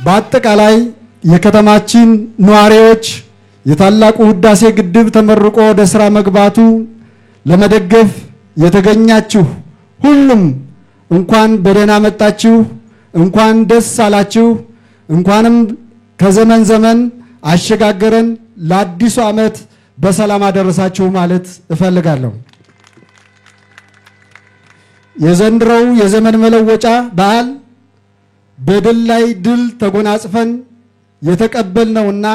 በአጠቃላይ የከተማችን ነዋሪዎች የታላቁ ህዳሴ ግድብ ተመርቆ ወደ ስራ መግባቱ ለመደገፍ የተገኛችሁ ሁሉም እንኳን በደህና መጣችሁ፣ እንኳን ደስ አላችሁ፣ እንኳንም ከዘመን ዘመን አሸጋገረን ለአዲሱ ዓመት በሰላም አደረሳችሁ ማለት እፈልጋለሁ። የዘንድሮው የዘመን መለወጫ በዓል በድል ላይ ድል ተጎናጽፈን የተቀበልነውና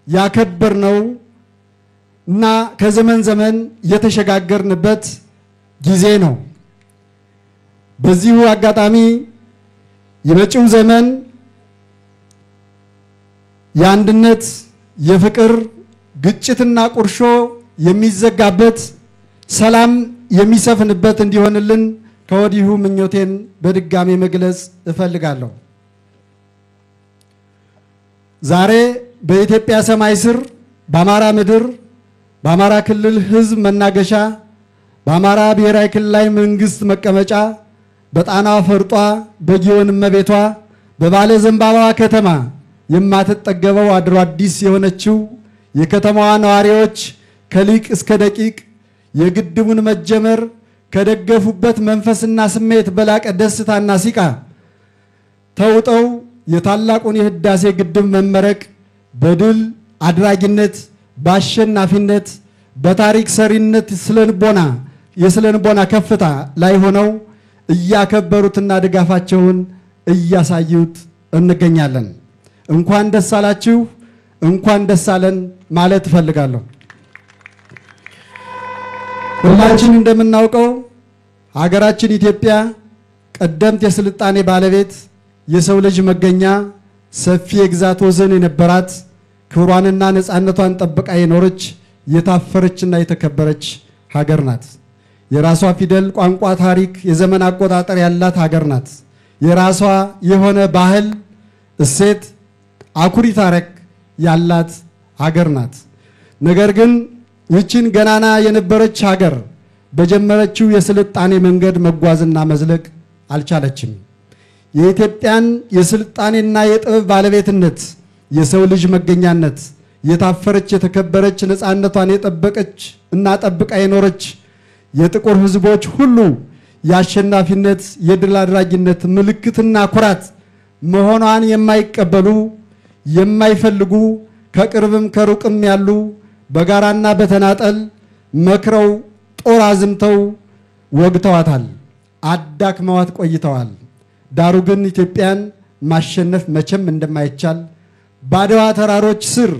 ያከበርነው እና ከዘመን ዘመን የተሸጋገርንበት ጊዜ ነው። በዚሁ አጋጣሚ የመጪው ዘመን የአንድነት፣ የፍቅር፣ ግጭትና ቁርሾ የሚዘጋበት ሰላም የሚሰፍንበት እንዲሆንልን ከወዲሁ ምኞቴን በድጋሚ መግለጽ እፈልጋለሁ። ዛሬ በኢትዮጵያ ሰማይ ስር በአማራ ምድር በአማራ ክልል ህዝብ መናገሻ በአማራ ብሔራዊ ክልላዊ መንግስት መቀመጫ በጣና ፈርጧ በጊዮን እመቤቷ በባለ ዘንባባ ከተማ የማትጠገበው አድሮ አዲስ የሆነችው የከተማዋ ነዋሪዎች ከሊቅ እስከ ደቂቅ የግድቡን መጀመር ከደገፉበት መንፈስና ስሜት በላቀ ደስታና ሲቃ ተውጠው የታላቁን የህዳሴ ግድብ መመረቅ በድል አድራጊነት በአሸናፊነት በታሪክ ሰሪነት የስለንቦና ከፍታ ላይ ሆነው እያከበሩትና ድጋፋቸውን እያሳዩት እንገኛለን። እንኳን ደስ አላችሁ፣ እንኳን ደስ አለን ማለት እፈልጋለሁ። ሁላችን እንደምናውቀው ሀገራችን ኢትዮጵያ ቀደምት የስልጣኔ ባለቤት፣ የሰው ልጅ መገኛ፣ ሰፊ የግዛት ወሰን የነበራት፣ ክብሯንና ነፃነቷን ጠብቃ የኖረች የታፈረችና የተከበረች ሀገር ናት። የራሷ ፊደል፣ ቋንቋ፣ ታሪክ፣ የዘመን አቆጣጠር ያላት ሀገር ናት። የራሷ የሆነ ባህል፣ እሴት፣ አኩሪ ታሪክ ያላት ሀገር ናት። ነገር ግን ይህችን ገናና የነበረች ሀገር በጀመረችው የስልጣኔ መንገድ መጓዝና መዝለቅ አልቻለችም። የኢትዮጵያን የስልጣኔና የጥበብ ባለቤትነት፣ የሰው ልጅ መገኛነት፣ የታፈረች የተከበረች ነፃነቷን የጠበቀች እና ጠብቃ የኖረች የጥቁር ሕዝቦች ሁሉ የአሸናፊነት የድል አድራጊነት ምልክትና ኩራት መሆኗን የማይቀበሉ የማይፈልጉ ከቅርብም ከሩቅም ያሉ በጋራና በተናጠል መክረው ጦር አዝምተው ወግተዋታል፣ አዳክመዋት ቆይተዋል። ዳሩ ግን ኢትዮጵያን ማሸነፍ መቼም እንደማይቻል በአድዋ ተራሮች ስር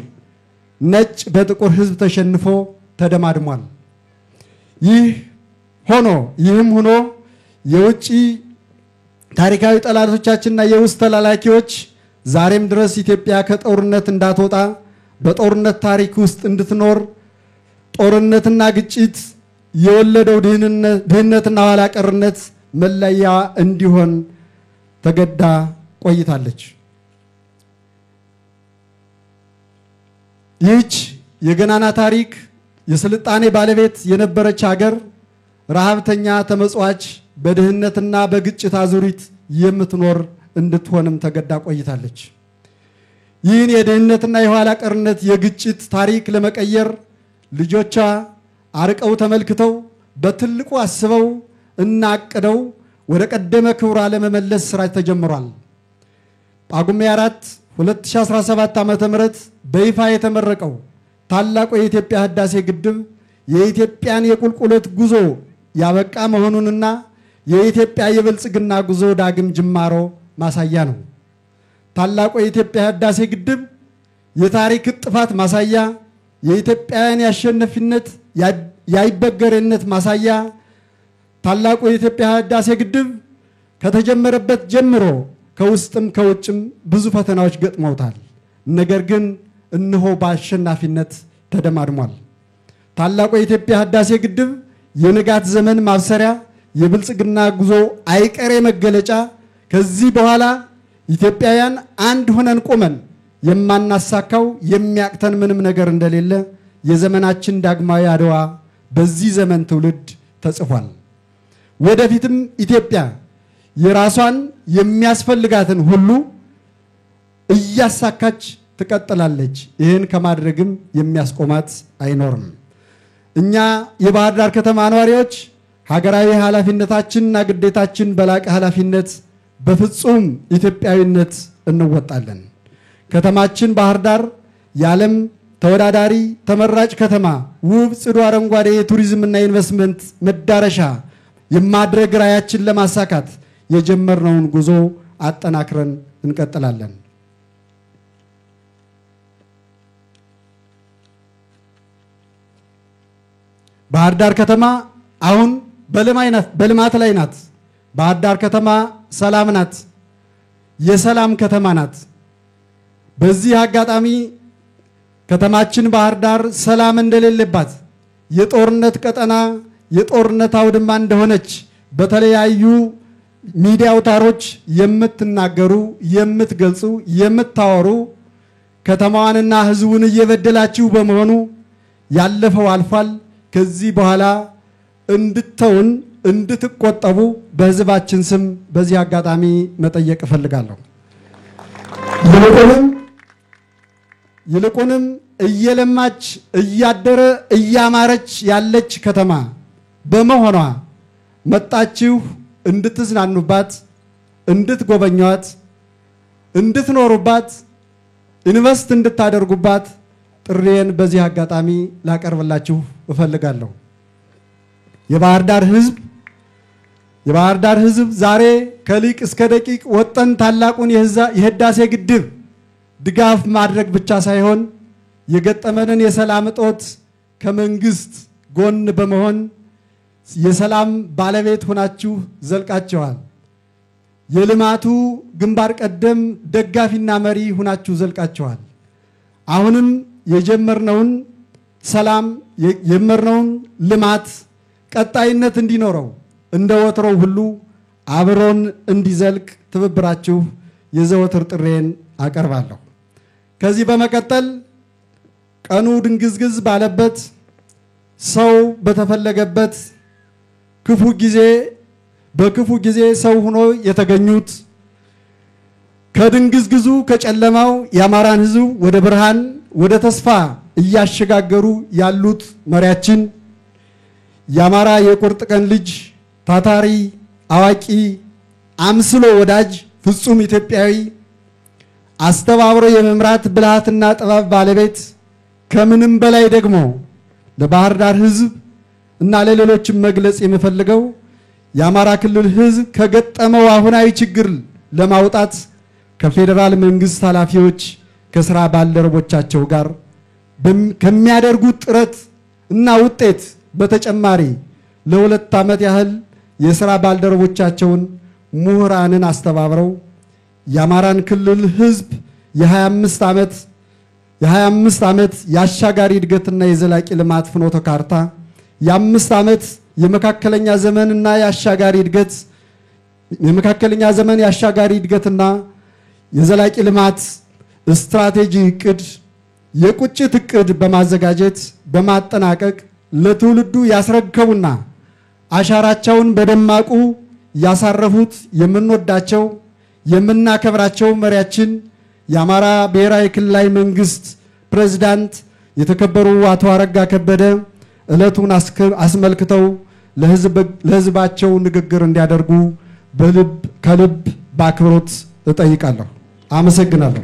ነጭ በጥቁር ሕዝብ ተሸንፎ ተደማድሟል። ይህም ሆኖ የውጭ ታሪካዊ ጠላቶቻችንና የውስጥ ተላላኪዎች ዛሬም ድረስ ኢትዮጵያ ከጦርነት እንዳትወጣ በጦርነት ታሪክ ውስጥ እንድትኖር ጦርነትና ግጭት የወለደው ድህነትና ኋላ ቀርነት መለያ እንዲሆን ተገዳ ቆይታለች። ይህች የገናና ታሪክ የስልጣኔ ባለቤት የነበረች ሀገር ረሃብተኛ ተመጽዋች በድህነትና በግጭት አዙሪት የምትኖር እንድትሆንም ተገዳ ቆይታለች። ይህን የድህነትና የኋላ ቀርነት የግጭት ታሪክ ለመቀየር ልጆቿ አርቀው ተመልክተው በትልቁ አስበው እና አቅደው ወደ ቀደመ ክብሯ ለመመለስ ስራ ተጀምሯል። ጳጉሜ 4 2017 ዓ.ም በይፋ የተመረቀው ታላቁ የኢትዮጵያ ህዳሴ ግድብ የኢትዮጵያን የቁልቁለት ጉዞ ያበቃ መሆኑንና የኢትዮጵያ የብልጽግና ጉዞ ዳግም ጅማሮ ማሳያ ነው። ታላቁ የኢትዮጵያ ህዳሴ ግድብ የታሪክ ጥፋት ማሳያ፣ የኢትዮጵያን ያሸነፊነት ያይበገሬነት ማሳያ። ታላቁ የኢትዮጵያ ህዳሴ ግድብ ከተጀመረበት ጀምሮ ከውስጥም ከውጭም ብዙ ፈተናዎች ገጥመውታል። ነገር ግን እነሆ በአሸናፊነት ተደማድሟል። ታላቁ የኢትዮጵያ ህዳሴ ግድብ የንጋት ዘመን ማብሰሪያ፣ የብልጽግና ጉዞ አይቀሬ መገለጫ፣ ከዚህ በኋላ ኢትዮጵያውያን አንድ ሆነን ቆመን የማናሳካው የሚያቅተን ምንም ነገር እንደሌለ የዘመናችን ዳግማዊ አድዋ በዚህ ዘመን ትውልድ ተጽፏል። ወደፊትም ኢትዮጵያ የራሷን የሚያስፈልጋትን ሁሉ እያሳካች ትቀጥላለች። ይህን ከማድረግም የሚያስቆማት አይኖርም። እኛ የባህር ዳር ከተማ ነዋሪዎች ሀገራዊ ኃላፊነታችንና ግዴታችን በላቀ ኃላፊነት በፍጹም ኢትዮጵያዊነት እንወጣለን። ከተማችን ባህር ዳር የዓለም ተወዳዳሪ ተመራጭ ከተማ፣ ውብ ጽዱ አረንጓዴ የቱሪዝምና ኢንቨስትመንት መዳረሻ የማድረግ ራዕያችን ለማሳካት የጀመርነውን ጉዞ አጠናክረን እንቀጥላለን። ባህር ዳር ከተማ አሁን በልማት ላይ ናት። ባህር ዳር ከተማ ሰላም ናት፣ የሰላም ከተማ ናት። በዚህ አጋጣሚ ከተማችን ባህር ዳር ሰላም እንደሌለባት፣ የጦርነት ቀጠና የጦርነት አውድማ እንደሆነች በተለያዩ ሚዲያ አውታሮች የምትናገሩ፣ የምትገልጹ፣ የምታወሩ ከተማዋንና ሕዝቡን እየበደላችሁ በመሆኑ ያለፈው አልፏል። ከዚህ በኋላ እንድትተውን እንድትቆጠቡ በሕዝባችን ስም በዚህ አጋጣሚ መጠየቅ እፈልጋለሁ። ይልቁንም እየለማች እያደረ እያማረች ያለች ከተማ በመሆኗ መጣችሁ እንድትዝናኑባት፣ እንድትጎበኟት፣ እንድትኖሩባት፣ ኢንቨስት እንድታደርጉባት ጥሪዬን በዚህ አጋጣሚ ላቀርብላችሁ እፈልጋለሁ። የባህር ዳር ህዝብ ዛሬ ከሊቅ እስከ ደቂቅ ወጠን ታላቁን የህዳሴ ግድብ ድጋፍ ማድረግ ብቻ ሳይሆን የገጠመንን የሰላም እጦት ከመንግስት ጎን በመሆን የሰላም ባለቤት ሆናችሁ ዘልቃችኋል። የልማቱ ግንባር ቀደም ደጋፊና መሪ ሆናችሁ ዘልቃችኋል። አሁንም የጀመርነውን ሰላም የጀመርነውን ልማት ቀጣይነት እንዲኖረው እንደ ወትሮው ሁሉ አብሮን እንዲዘልቅ ትብብራችሁ የዘወትር ጥሬን አቀርባለሁ። ከዚህ በመቀጠል ቀኑ ድንግዝግዝ ባለበት ሰው በተፈለገበት በክፉ ጊዜ ሰው ሆኖ የተገኙት ከድንግዝግዙ ከጨለማው የአማራን ሕዝብ ወደ ብርሃን ወደ ተስፋ እያሸጋገሩ ያሉት መሪያችን የአማራ የቁርጥ ቀን ልጅ ታታሪ አዋቂ አምስሎ ወዳጅ ፍጹም ኢትዮጵያዊ አስተባብሮ የመምራት ብልሃትና ጥበብ ባለቤት ከምንም በላይ ደግሞ ለባህር ዳር ሕዝብ እና ለሌሎችም መግለጽ የምፈልገው የአማራ ክልል ሕዝብ ከገጠመው አሁናዊ ችግር ለማውጣት ከፌደራል መንግስት ኃላፊዎች ከስራ ባልደረቦቻቸው ጋር ከሚያደርጉት ጥረት እና ውጤት በተጨማሪ ለ2 ዓመት ያህል የስራ ባልደረቦቻቸውን ምሁራንን አስተባብረው የአማራን ክልል ሕዝብ የ25 ዓመት የአሻጋሪ እድገትና የዘላቂ ልማት ፍኖተ ካርታ የ5 ዓመት የመካከለኛ ዘመንና የአሻጋሪ እድገትና የዘላቂ ልማት ስትራቴጂ እቅድ የቁጭት እቅድ በማዘጋጀት በማጠናቀቅ ለትውልዱ ያስረከቡና አሻራቸውን በደማቁ ያሳረፉት የምንወዳቸው የምናከብራቸው መሪያችን የአማራ ብሔራዊ ክልላዊ መንግስት ፕሬዝዳንት የተከበሩ አቶ አረጋ ከበደ ዕለቱን አስመልክተው ለሕዝባቸው ንግግር እንዲያደርጉ ከልብ በአክብሮት እጠይቃለሁ። አመሰግናለሁ።